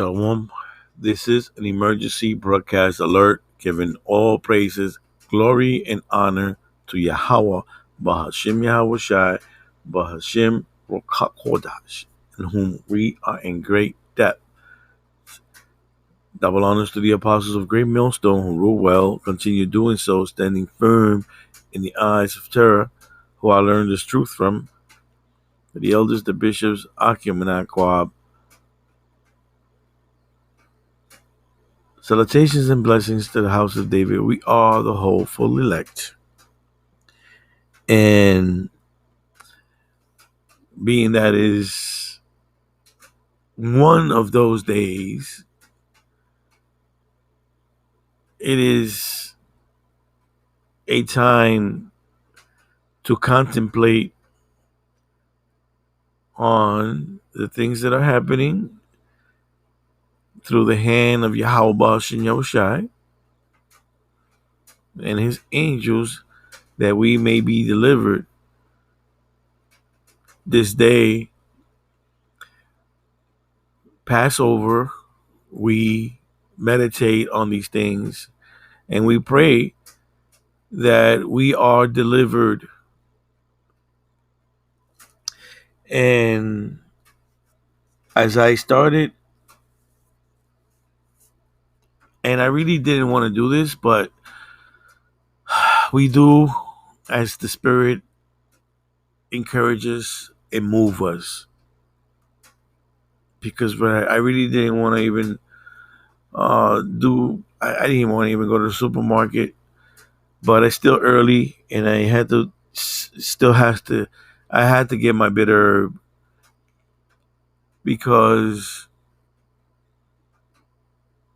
Shalom. This is an emergency broadcast alert giving all praises, glory, and honor to Yahweh, Bahashim Yahweh Shai, Bahashim Rokakodash, in whom we are in great debt. Double honors to the apostles of Great Millstone who rule well, continue doing so, standing firm in the eyes of terror, who I learned this truth from. The elders, the bishops, Akim and Aquab. Salutations and blessings to the house of David. We are the hopeful elect. And being that is one of those days, it is a time to contemplate on the things that are happening through the hand of Yahweh Shem Yahushai and his angels, that we may be delivered this day. Passover, we meditate on these things and we pray that we are delivered. And as I started, and I really didn't want to do this, but we do as the Spirit encourages and moves us. Because I really didn't want to even I didn't even want to even go to the supermarket, but it's still early and I had to get my bitter herb, because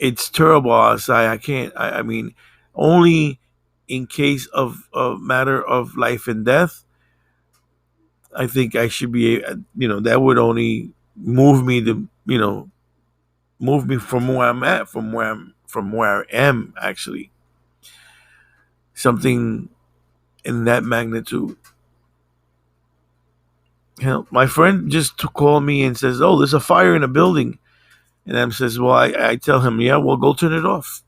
it's terrible outside. I mean, only in case of a matter of life and death, I think I should be, that would only move me to, move me from where I'm at, from where I am actually. Something in that magnitude. My friend just called me and says, "Oh, there's a fire in a building." And I says, well, I tell him, yeah, well, go turn it off.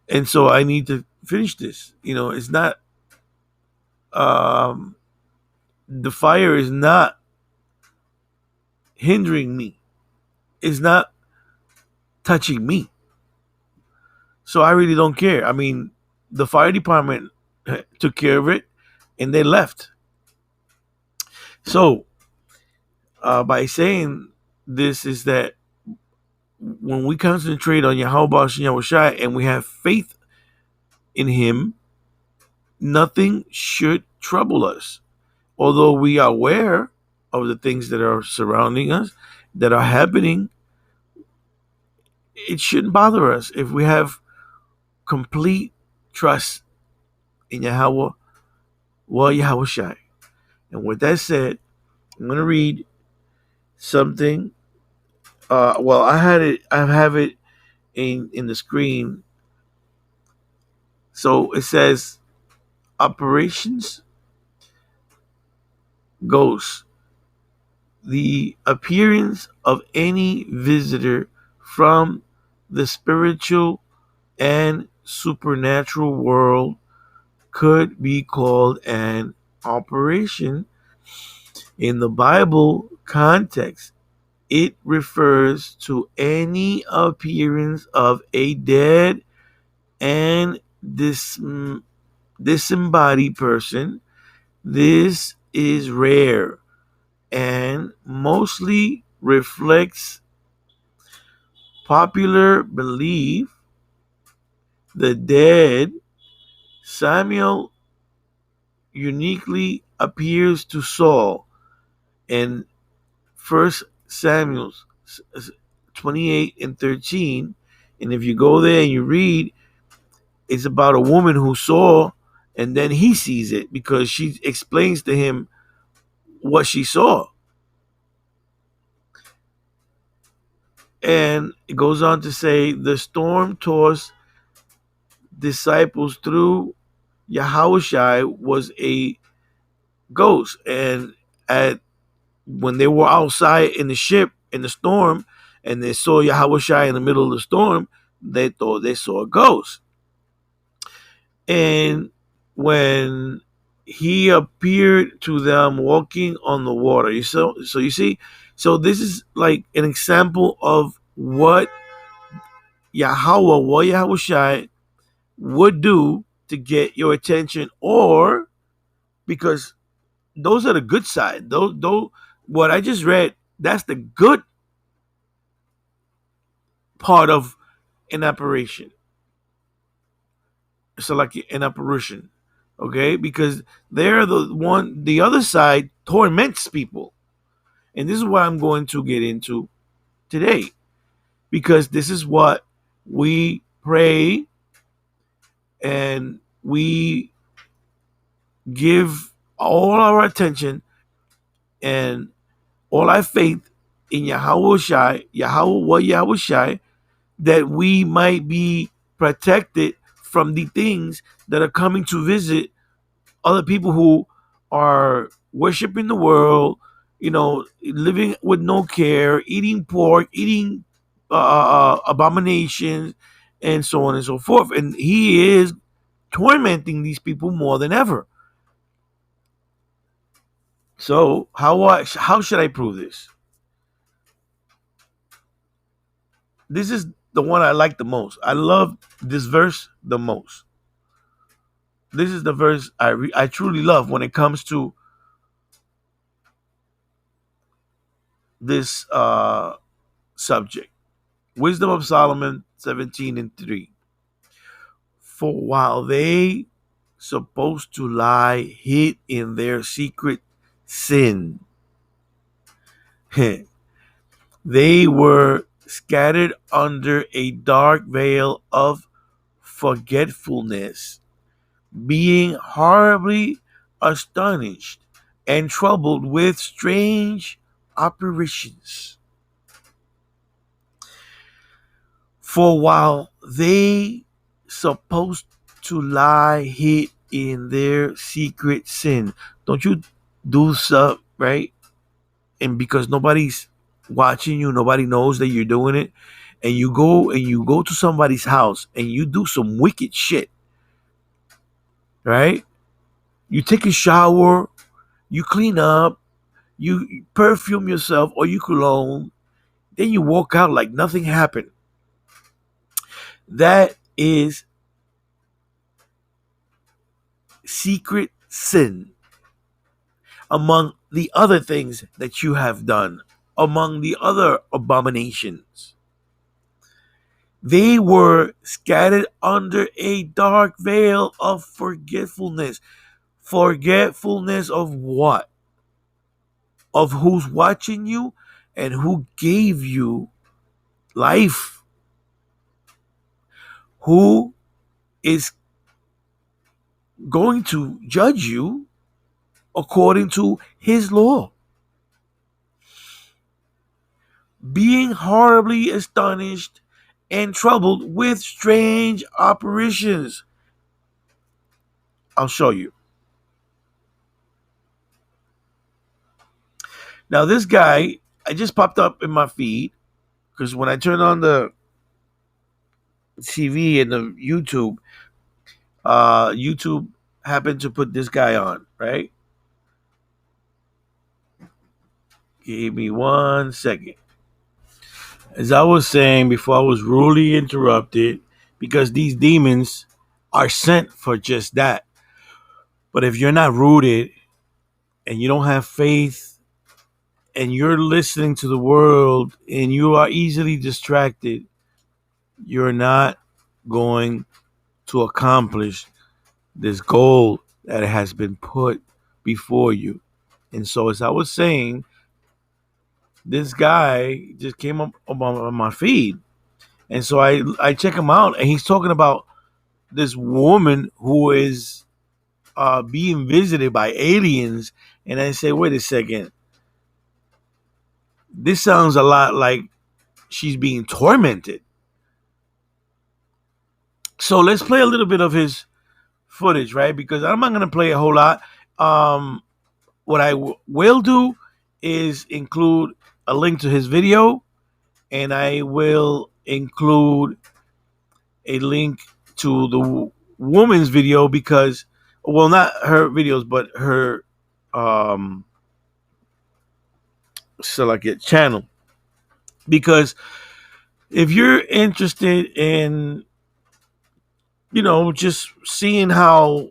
And so I need to finish this. It's not, the fire is not hindering me. It's not touching me. So I really don't care. I mean, the fire department took care of it and they left. So by saying this is that when we concentrate on Yahweh Shai and we have faith in him, nothing should trouble us. Although we are aware of the things that are surrounding us, that are happening, it shouldn't bother us if we have complete trust in Yahweh, Yahweh Shai. And with that said, I'm going to read something. I have it in the screen. So it says, Apparitions Ghosts. The appearance of any visitor from the spiritual and supernatural world could be called an apparition. In the Bible context, it refers to any appearance of a dead and disembodied person. This is rare and mostly reflects popular belief. The dead Samuel uniquely appears to Saul in 1 Samuel 28 and 13. And if you go there and you read, it's about a woman who saw, and then he sees it because she explains to him what she saw. And it goes on to say, the storm tossed disciples through Yahushai was a ghost. And at when they were outside in the ship in the storm and they saw Yahweh Shai in the middle of the storm, they thought they saw a ghost. And when he appeared to them walking on the water, so you see, so this is like an example of what Yahweh Shai would do to get your attention, or because those are the good side. Those what I just read, that's the good part of an apparition. So like an apparition, okay? Because they're the other side torments people, and this is what I'm going to get into today, because this is what we pray and we give all our attention and all our faith in Yahweh Shai, Yahweh Shai, that we might be protected from the things that are coming to visit other people who are worshiping the world, living with no care, eating pork, eating abominations, and so on and so forth. And he is tormenting these people more than ever. So how should I prove this? This is the one I like the most. I love this verse the most. This is the verse I truly love when it comes to this subject. Wisdom of Solomon 17:3. For while they supposed to lie hid in their secret sin, they were scattered under a dark veil of forgetfulness, being horribly astonished and troubled with strange apparitions. For while they supposed to lie hid in their secret sin, don't you do stuff, right? And because nobody's watching you, nobody knows that you're doing it, and you go to somebody's house and you do some wicked shit, right? You take a shower, you clean up, you perfume yourself or you cologne, then you walk out like nothing happened. That is secret sin among the other things that you have done, among the other abominations. They were scattered under a dark veil of forgetfulness. Forgetfulness of what? Of who's watching you and who gave you life. Who is going to judge you according to his law. Being horribly astonished and troubled with strange apparitions. I'll show you. Now, this guy, I just popped up in my feed because when I turn on the TV and the YouTube happened to put this guy on, right? Give me 1 second. As I was saying before, I was rudely interrupted because these demons are sent for just that. But if you're not rooted and you don't have faith and you're listening to the world and you are easily distracted, you're not going to accomplish this goal that has been put before you. And so, as I was saying, this guy just came up on my feed. And so I check him out, and he's talking about this woman who is being visited by aliens. And I say, wait a second. This sounds a lot like she's being tormented. So let's play a little bit of his footage, right? Because I'm not going to play a whole lot. What I will do is include a link to his video, and I will include a link to the woman's video because, well, not her videos, but her channel. Because if you're interested in, just seeing how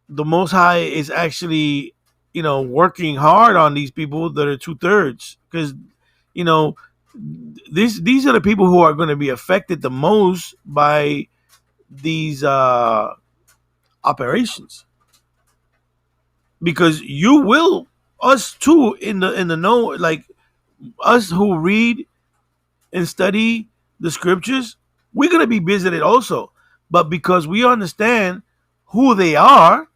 the Most High is actually, working hard on these people that are 2/3, because you know these are the people who are going to be affected the most by these operations, because you will, us too, in the know, like us who read and study the scriptures, we're going to be visited also. But because we understand who they are,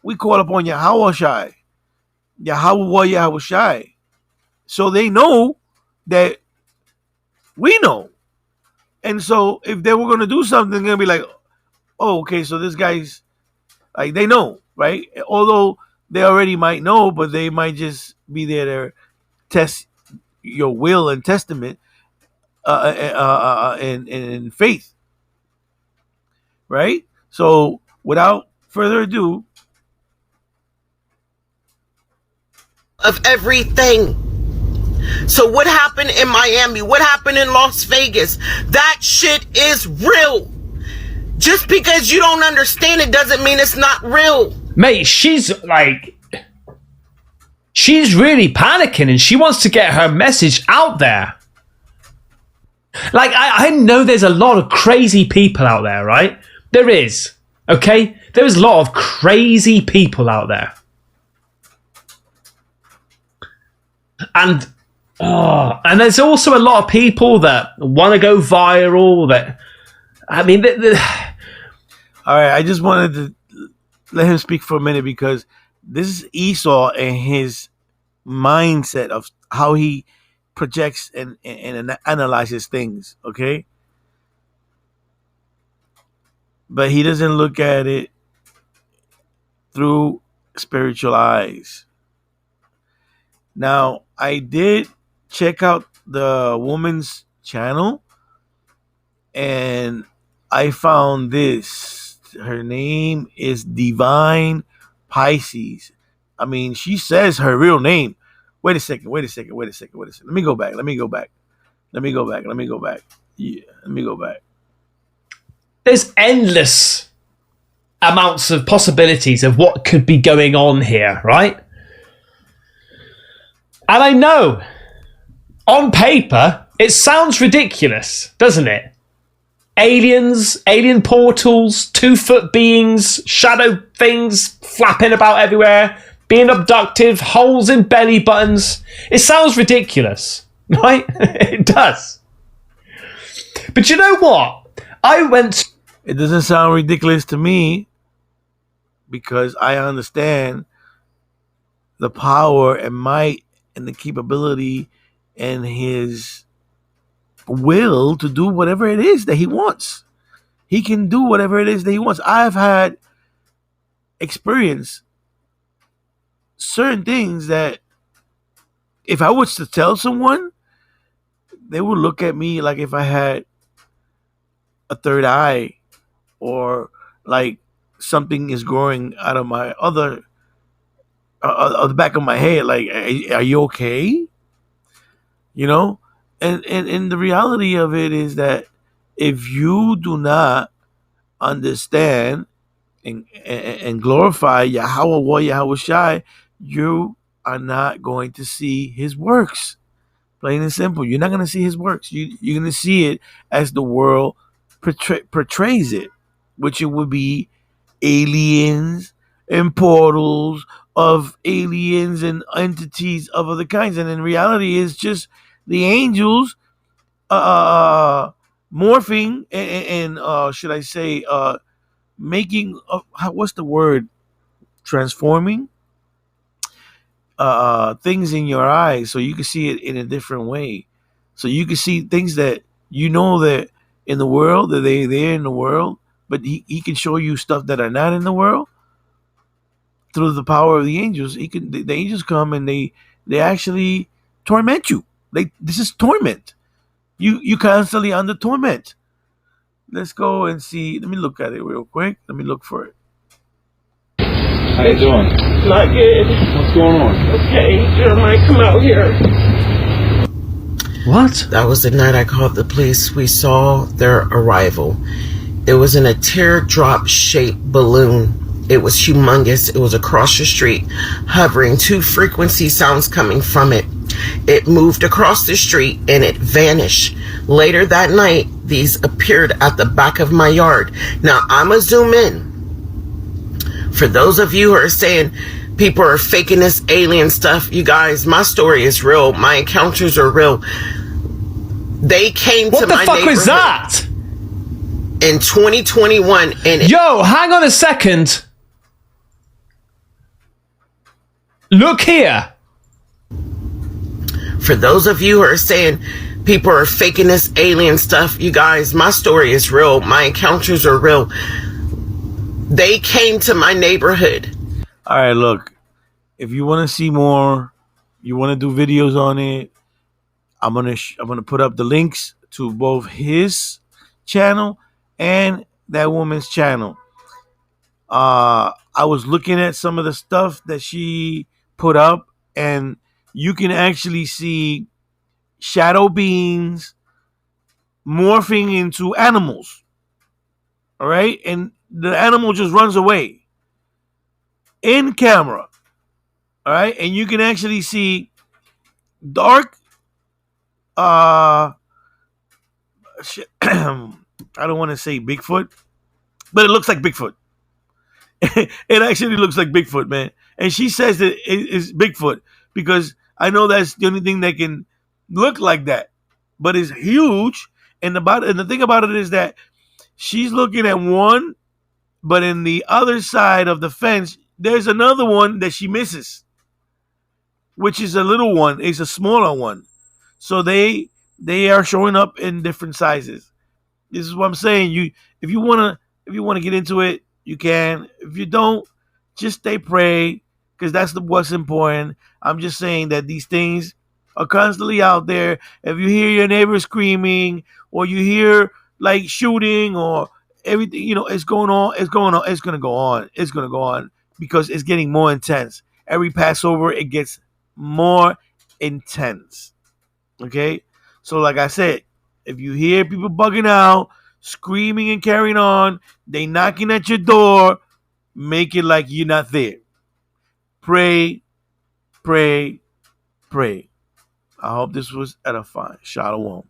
we call upon Yahweh Shai, Yahweh Shai. So they know that we know. And so if they were going to do something, they're going to be like, oh, okay, so this guy's, like, they know, right? Although they already might know, but they might just be there to test your will and testament and faith, right? So without further ado, of everything. So what happened in Miami? What happened in Las Vegas? That shit is real. Just because you don't understand it doesn't mean it's not real. Mate, she's really panicking and she wants to get her message out there. Like, I know there's a lot of crazy people out there, right? There is, okay? There's a lot of crazy people out there. And there's also a lot of people that want to go viral. That, I mean, all right, I just wanted to let him speak for a minute, because this is Esau and his mindset of how he projects and analyzes things, okay? But he doesn't look at it through spiritual eyes. Now, I did check out the woman's channel, and I found this. Her name is Divine Pisces. I mean, she says her real name. Wait a second. Let me go back. Yeah, let me go back. There's endless amounts of possibilities of what could be going on here, right? And I know, on paper, it sounds ridiculous, doesn't it? Aliens, alien portals, 2-foot beings, shadow things flapping about everywhere, being abducted, holes in belly buttons. It sounds ridiculous, right? It does. But you know what? It doesn't sound ridiculous to me, because I understand the power and might and the capability and his will to do whatever it is that he wants. He can do whatever it is that he wants. I've had experience certain things that if I was to tell someone, they would look at me like if I had a third eye, or like something is growing out of my other the back of my head. Like, are you okay? And the reality of it is that if you do not understand and glorify Yahweh Shai, you are not going to see his works. Plain and simple. You're not going to see his works. You're going to see it as the world portrays it, which it would be aliens and portals of aliens and entities of other kinds. And in reality, it's just the angels morphing and should I say making what's the word, transforming things in your eyes so you can see it in a different way, so you can see things that that in the world, that they're in the world, but he can show you stuff that are not in the world through the power of the angels, the angels come and they actually torment you. This is torment. You constantly under torment. Let's go and see. Let me look at it real quick. Let me look for it. How you doing? Not good. What's going on? Okay, Jeremiah, come out here. What? That was the night I called the police. We saw their arrival. It was in a teardrop shaped balloon. It was humongous. It was across the street, hovering, 2 frequency sounds coming from it. It moved across the street and it vanished. Later that night, these appeared at the back of my yard. Now, I'm going to zoom in. For those of you who are saying people are faking this alien stuff, you guys, my story is real. My encounters are real. They came to my neighborhood. What the fuck was that? In 2021. And Yo, hang on a second. Look here. for those of you who are saying people are faking this alien stuff, you guys, my story is real. My encounters are real. They came to my neighborhood. All right, look. If you want to see more, you want to do videos on it, I'm gonna put up the links to both his channel and that woman's channel. I was looking at some of the stuff that she put up, and you can actually see shadow beings morphing into animals. All right, and the animal just runs away in camera. All right, and you can actually see dark. I don't want to say Bigfoot, but it looks like Bigfoot. It actually looks like Bigfoot, man. And she says that it's Bigfoot because I know that's the only thing that can look like that. But it's huge. And the thing about it is that she's looking at one, but in the other side of the fence, there's another one that she misses, which is a little one. It's a smaller one. So they are showing up in different sizes. This is what I'm saying. If you wanna get into it, you can. If you don't, just stay pray, because that's what's important. I'm just saying that these things are constantly out there. If you hear your neighbor screaming, or you hear like shooting, or everything, it's going on. It's gonna go on. It's gonna go on because it's getting more intense. Every Passover, it gets more intense. Okay, so like I said, if you hear people bugging out, screaming and carrying on, they knocking at your door, make it like you're not there. Pray, pray, pray. I hope this was edifying. Shalom.